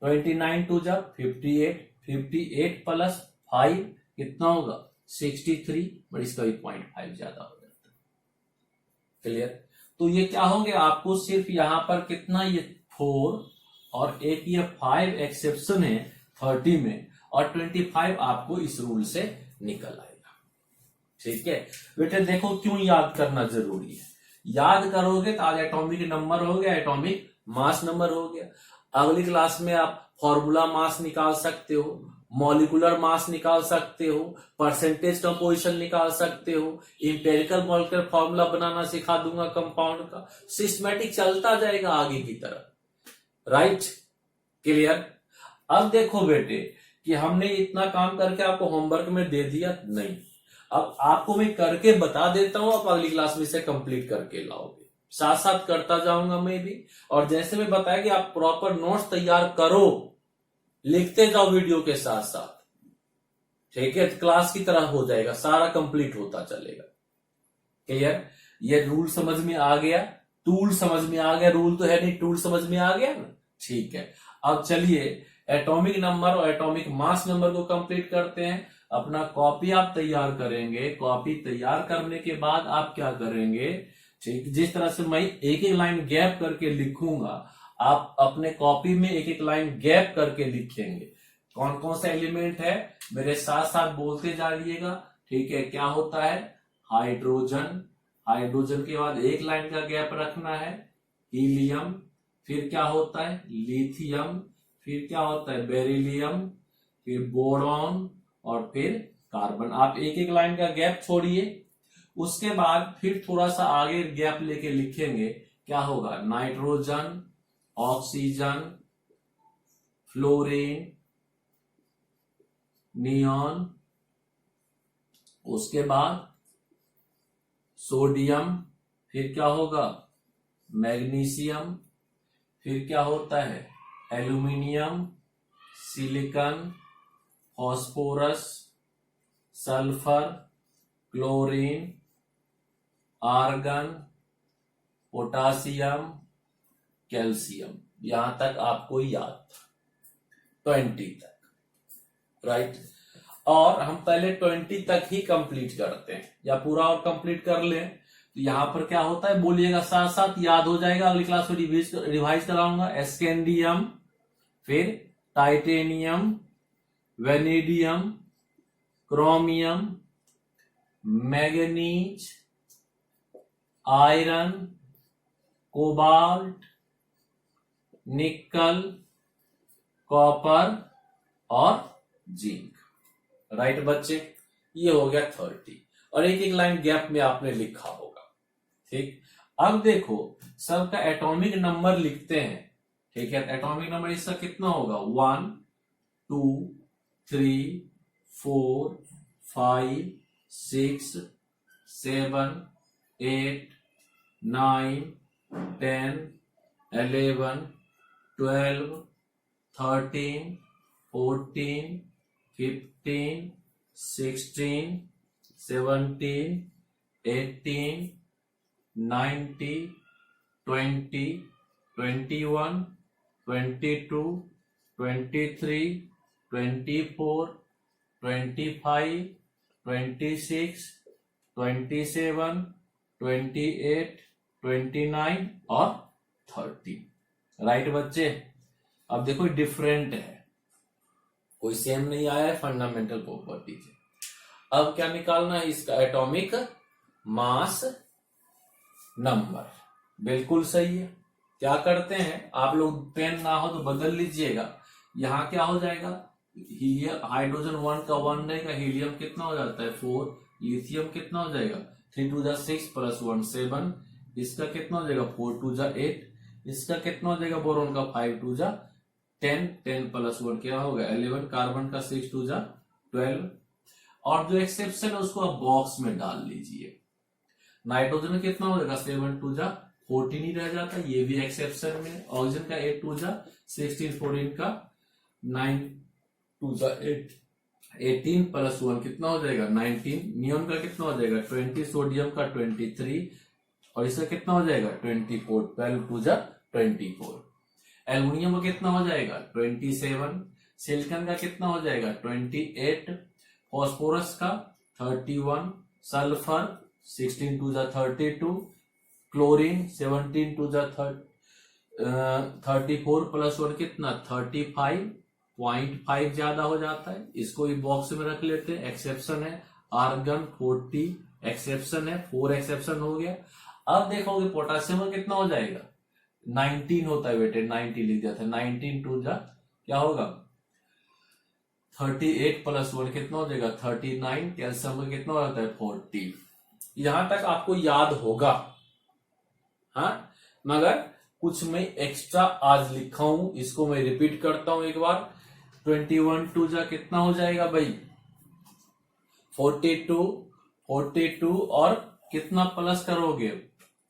29 2 जा 58, 58 प्लस 5 कितना होगा 63, बट इसका भी 0.5 ज्यादा हो जाता है। क्लियर, तो ये क्या हो गया, आपको सिर्फ यहां पर कितना, ये 4 और एक ये 5 एक्सेप्शन है 30 में, और 25 आपको इस रूल से निकल आएगा। ठीक है बेटे, देखो क्यों याद करना जरूरी है, याद करोगे तो आज एटॉमिक नंबर हो गया, एटॉमिक मास नंबर हो गया। अगली क्लास में आप फॉर्मूला मास निकाल सकते हो, मॉलिक्यूलर मास निकाल सकते हो, परसेंटेज कंपोजिशन निकाल सकते हो, इंपेरिकल मॉलिक्यूलर फॉर्मूला बनाना सिखा दूंगा कंपाउंड का, सिस्टमैटिक चलता जाएगा आगे की तरफ। Right, clear. अब देखो बेटे कि हमने इतना काम करके आपको होमवर्क में दे दिया नहीं, अब आपको मैं करके बता देता हूं, आप अगली क्लास में इसे कंप्लीट करके लाओगे, साथ साथ करता जाऊंगा मैं भी। और जैसे मैं बताया कि आप प्रॉपर नोट्स तैयार करो, लिखते जाओ वीडियो के साथ साथ, ठीक है, क्लास की तरह हो जाएगा, सारा कंप्लीट होता चलेगा। क्लियर, ये रूल समझ में आ गया, टूल समझ में आ गया, रूल तो है नहीं, टूल समझ में आ गया ना, ठीक है। अब चलिए एटॉमिक नंबर और एटॉमिक मास नंबर को कंप्लीट करते हैं। अपना कॉपी आप तैयार करेंगे, कॉपी तैयार करने के बाद आप क्या करेंगे, ठीक, जिस तरह से मैं एक एक लाइन गैप करके लिखूंगा, आप अपने कॉपी में एक एक लाइन गैप करके लिखेंगे। कौन कौन सा एलिमेंट है मेरे साथ साथ बोलते जाइएगा, ठीक है। क्या होता है हाइड्रोजन, हाइड्रोजन के बाद एक लाइन का गैप रखना है, हीलियम, फिर क्या होता है लिथियम, फिर क्या होता है बेरिलियम, फिर बोरॉन और फिर कार्बन। आप एक एक लाइन का गैप छोड़िए, उसके बाद फिर थोड़ा सा आगे गैप लेके लिखेंगे, क्या होगा नाइट्रोजन, ऑक्सीजन, फ्लोरीन, नियॉन, उसके बाद सोडियम, फिर क्या होगा मैग्नीशियम, फिर क्या होता है aluminium, silicon, phosphorus, sulphur, chlorine, argon, potassium, calcium. यहां तक आपको याद था 20 तक, राइट। और हम पहले 20 तक ही कंप्लीट करते हैं, या पूरा और कंप्लीट कर लें। तो यहां पर क्या होता है बोलिएगा, साथ साथ याद हो जाएगा, अगली क्लास में रिवाइज कराऊंगा। एस्केंडियम, फिर titanium, vanadium, chromium, manganese, iron, cobalt, निकल, कॉपर और जिंक। राइट बच्चे, ये हो गया 30, और एक एक लाइन गैप में आपने लिखा होगा। ठीक, अब देखो सबका एटॉमिक नंबर लिखते हैं। ठीक है, एटॉमिक नंबर इसका कितना होगा, 1 2 3 4 5 6 7 8 9 10 11 12 13 14 15 16 17 18 19 20 21 22 23 24 25 26 27 28 29 और 30। राइट बच्चे, अब देखो डिफरेंट है, कोई सेम नहीं आया है फंडामेंटल प्रॉपर्टीज। अब क्या निकालना है, इसका एटॉमिक मास नंबर। बिल्कुल सही है। क्या करते हैं आप लोग, पेन ना हो तो बदल लीजिएगा। यहां क्या हो जाएगा, हाइड्रोजन 1 का 1 रहेगा, हीलियम कितना हो जाता है 4, लिथियम कितना हो जाएगा 3 2 6 प्लस 1 7, इसका कितना हो जाएगा 4 2 8, इसका कितना हो जाएगा बोरोन का 5 2 10, 10 प्लस 1 क्या होगा 11, कार्बन का 6 2 12, और जो एक्सेप्शन है उसको आप बॉक्स में डाल लीजिए। नाइट्रोजन कितना हो जाएगा 7 2 14 ही रह जाता है, ये भी एक्सेप्शन में। ऑक्सीजन का 8 2 16, 14 का 9 2 8, 18 प्लस 1 कितना हो जाएगा 19, नियोन का कितना हो जाएगा 20, सोडियम का 23, और इसका कितना हो जाएगा 24, 12 2 24। एल्युमिनियम का कितना हो जाएगा 27, सिलिकॉन का कितना हो जाएगा 28, फास्फोरस का 31, सल्फर 16 2 32, क्लोरीन 17 2 34 प्लस 1 कितना 35, 0.5 ज्यादा हो जाता है, इसको भी बॉक्स में रख लेते हैं। एक्सेप्शन है आर्गन 40, एक्सेप्शन है 4, एक्सेप्शन हो गया। अब देखोगे पोटासियम का कितना हो जाएगा 19 होता है बेटे, 90 लिख दिया था, 19 2 क्या होगा 38 प्लस 1 कितना हो जाएगा 39, कैल्शियम का कितना हो जाता है 40। यहां तक आपको याद होगा, हाँ, मगर कुछ मैं एक्स्ट्रा आज लिखा हूं, इसको मैं रिपीट करता हूं एक बार। 21 2 कितना हो जाएगा भाई 42 और कितना प्लस करोगे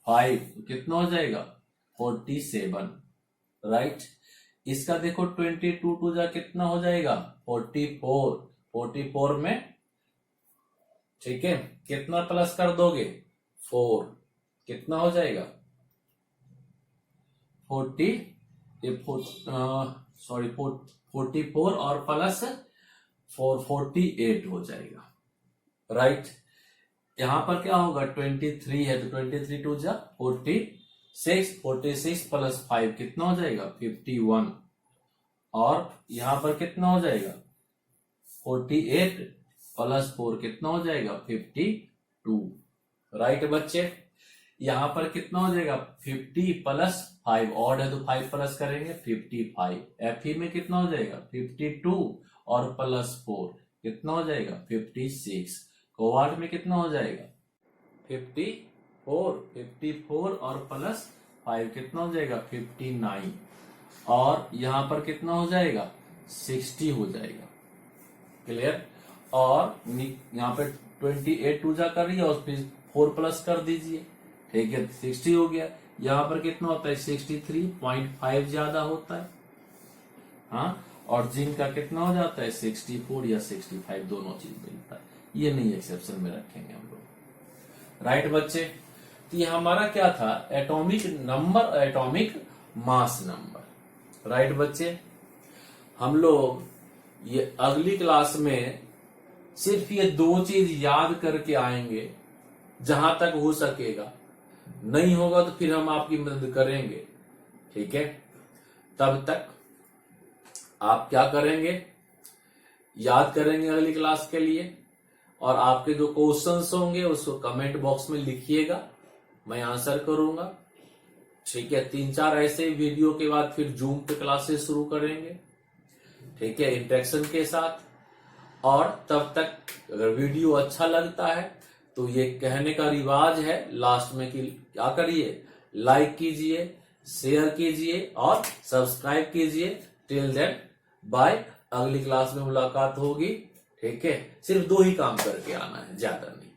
5, कितना हो जाएगा 47। राइट, इसका देखो 22 2 कितना हो जाएगा 44 में, ठीक है, कितना प्लस कर दोगे 4, कितना हो जाएगा 44 और प्लस 4 48 हो जाएगा। राइट, यहां पर क्या होगा 23 है तो 23 2 46 प्लस 5 कितना हो जाएगा 51, और यहां पर कितना हो जाएगा 48 प्लस 4 कितना हो जाएगा 52। राइट बच्चे, यहां पर कितना हो जाएगा 50 प्लस 5, ऑड है तो 5 प्लस करेंगे 55। Fe में कितना हो जाएगा 52 और प्लस 4 कितना हो जाएगा 56। कोबाल्ट में कितना हो जाएगा 54 और प्लस 5 कितना हो जाएगा 59, और यहां पर कितना हो जाएगा 60 हो जाएगा। क्लियर, और यहां पे 28 2 कर रही है और फिर 4 प्लस कर दीजिए, ठीक है 60 हो गया। यहां पर कितना होता है 63.5 ज्यादा होता है, हाँ, और जिंक का कितना हो जाता है 64 या 65, दोनों चीज मिलता है, ये नहीं एक्सेप्शन में रखेंगे हम लोग। राइट बच्चे, तो ये हमारा क्या था atomic number, atomic mass number. Right बच्चे, हम लोग ये अगली क्लास में सिर्फ ये 2 चीज याद करके आएंगे जहां तक हो सकेगा, नहीं होगा तो फिर हम आपकी मदद करेंगे, ठीक है। तब तक आप क्या करेंगे, याद करेंगे अगली क्लास के लिए, और आपके जो क्वेश्चंस होंगे उसको कमेंट बॉक्स में लिखिएगा, मैं आंसर करूंगा, ठीक है। 3-4 ऐसे वीडियो के बाद फिर जूम पे क्लासेस शुरू करेंगे, ठीक है, इंटरेक्शन के साथ। और तब तक अगर वीडियो अच्छा लगता है तो ये कहने का रिवाज है लास्ट में कि क्या करिए, लाइक कीजिए, शेयर कीजिए और सब्सक्राइब कीजिए। टिल देन बाय, अगली क्लास में मुलाकात होगी, ठीक है। सिर्फ 2 ही काम करके आना है, ज्यादा नहीं।